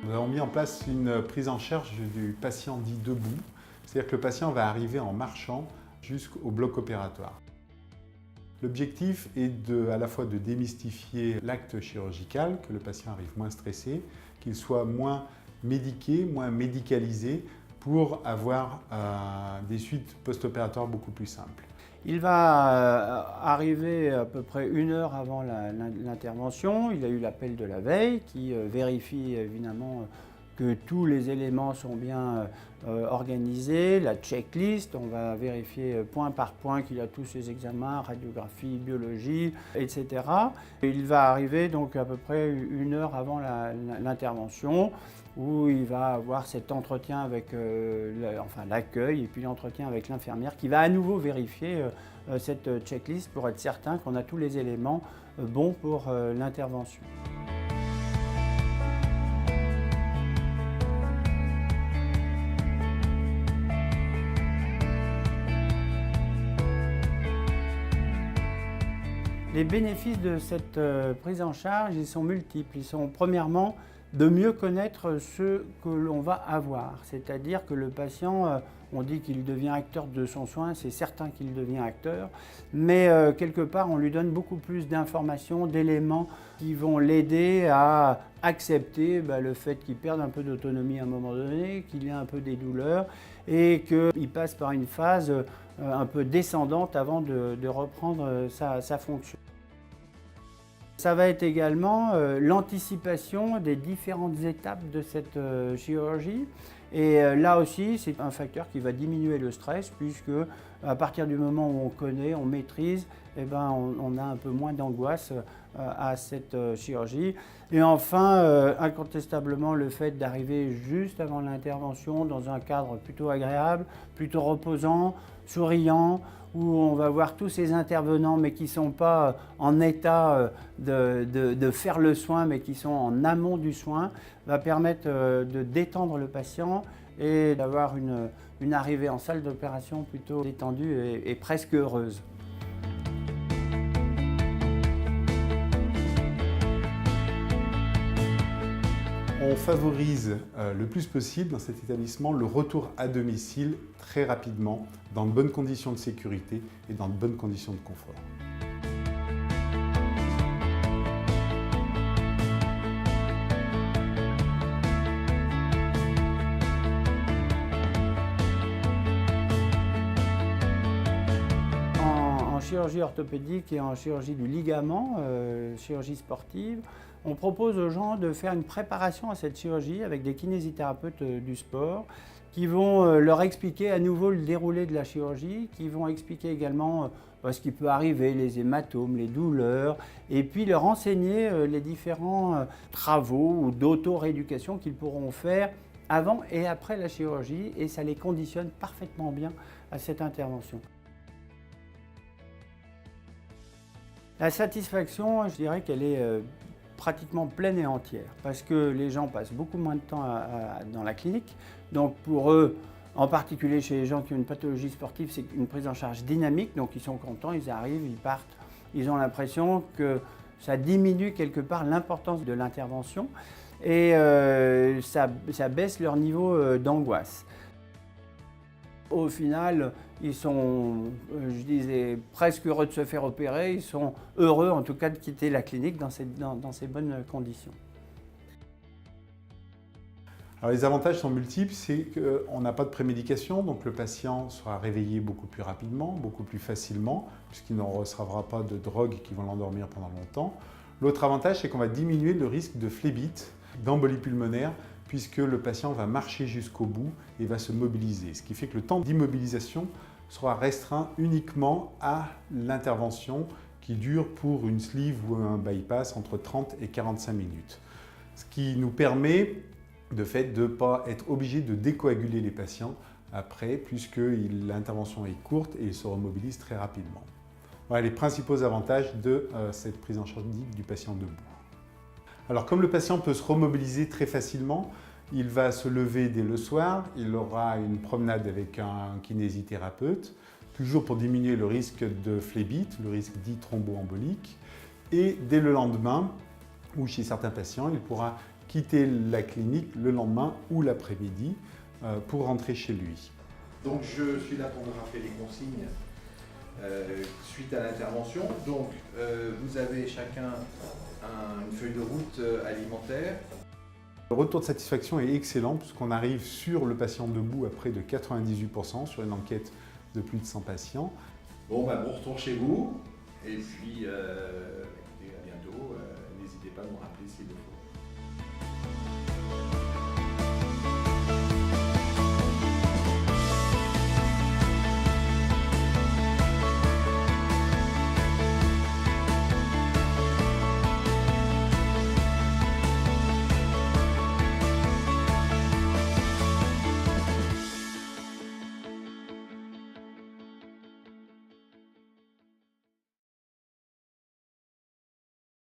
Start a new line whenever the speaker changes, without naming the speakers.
Nous avons mis en place une prise en charge du patient dit debout, c'est-à-dire que le patient va arriver en marchant jusqu'au bloc opératoire. L'objectif est à la fois de démystifier l'acte chirurgical, que le patient arrive moins stressé, qu'il soit moins médiqué, moins médicalisé, pour avoir des suites post-opératoires beaucoup plus simples.
Il va arriver à peu près 1 heure avant l'intervention. Il a eu l'appel de la veille qui vérifie évidemment que tous les éléments sont bien organisés, la checklist, on va vérifier point par point qu'il a tous ses examens, radiographie, biologie, etc. Il va arriver donc à peu près 1 heure avant l'intervention où il va avoir cet entretien avec l'accueil et puis l'entretien avec l'infirmière qui va à nouveau vérifier cette checklist pour être certain qu'on a tous les éléments bons pour l'intervention. Les bénéfices de cette prise en charge, ils sont multiples. Ils sont premièrement de mieux connaître ce que l'on va avoir. C'est-à-dire que le patient, on dit qu'il devient acteur de son soin, c'est certain qu'il devient acteur, mais quelque part on lui donne beaucoup plus d'informations, d'éléments qui vont l'aider à accepter le fait qu'il perde un peu d'autonomie à un moment donné, qu'il ait un peu des douleurs et qu'il passe par une phase un peu descendante avant de reprendre sa fonction. Ça va être également l'anticipation des différentes étapes de cette chirurgie. Et là aussi, c'est un facteur qui va diminuer le stress puisque à partir du moment où on connaît, on maîtrise, on a un peu moins d'angoisse à cette chirurgie. Et enfin, incontestablement, le fait d'arriver juste avant l'intervention dans un cadre plutôt agréable, plutôt reposant, souriant, où on va voir tous ces intervenants mais qui ne sont pas en état de faire le soin mais qui sont en amont du soin, va permettre de détendre le patient et d'avoir une arrivée en salle d'opération plutôt détendue et presque heureuse.
On favorise le plus possible dans cet établissement le retour à domicile très rapidement, dans de bonnes conditions de sécurité et dans de bonnes conditions de confort.
En chirurgie orthopédique et en chirurgie du ligament, chirurgie sportive, on propose aux gens de faire une préparation à cette chirurgie avec des kinésithérapeutes du sport qui vont leur expliquer à nouveau le déroulé de la chirurgie, qui vont expliquer également ce qui peut arriver, les hématomes, les douleurs, et puis leur enseigner les différents travaux ou d'auto-rééducation qu'ils pourront faire avant et après la chirurgie, et ça les conditionne parfaitement bien à cette intervention. La satisfaction, je dirais qu'elle est pratiquement pleine et entière parce que les gens passent beaucoup moins de temps dans la clinique. Donc pour eux, en particulier chez les gens qui ont une pathologie sportive, c'est une prise en charge dynamique. Donc ils sont contents, ils arrivent, ils partent. Ils ont l'impression que ça diminue quelque part l'importance de l'intervention et ça baisse leur niveau d'angoisse. Au final, ils sont, je disais, presque heureux de se faire opérer, ils sont heureux en tout cas de quitter la clinique dans ces bonnes conditions.
Alors les avantages sont multiples, c'est qu'on n'a pas de prémédication, donc le patient sera réveillé beaucoup plus rapidement, beaucoup plus facilement, puisqu'il ne recevra pas de drogues qui vont l'endormir pendant longtemps. L'autre avantage, c'est qu'on va diminuer le risque de phlébite, d'embolie pulmonaire, puisque le patient va marcher jusqu'au bout et va se mobiliser. Ce qui fait que le temps d'immobilisation sera restreint uniquement à l'intervention qui dure pour une sleeve ou un bypass entre 30 et 45 minutes. Ce qui nous permet de fait de ne pas être obligé de décoaguler les patients après, puisque l'intervention est courte et ils se remobilisent très rapidement. Voilà les principaux avantages de cette prise en charge du patient debout. Alors comme le patient peut se remobiliser très facilement, il va se lever dès le soir, il aura une promenade avec un kinésithérapeute, toujours pour diminuer le risque de phlébite, le risque dit thromboembolique. Et dès le lendemain, ou chez certains patients, il pourra quitter la clinique le lendemain ou l'après-midi pour rentrer chez lui.
Donc je suis là pour vous rappeler les consignes suite à l'intervention. Donc vous avez chacun une feuille de route alimentaire.
Le retour de satisfaction est excellent puisqu'on arrive sur le patient debout à près de 98% sur une enquête de plus de 100 patients.
Bon retour chez vous et puis écoutez, à bientôt. N'hésitez pas à me rappeler s'il le faut.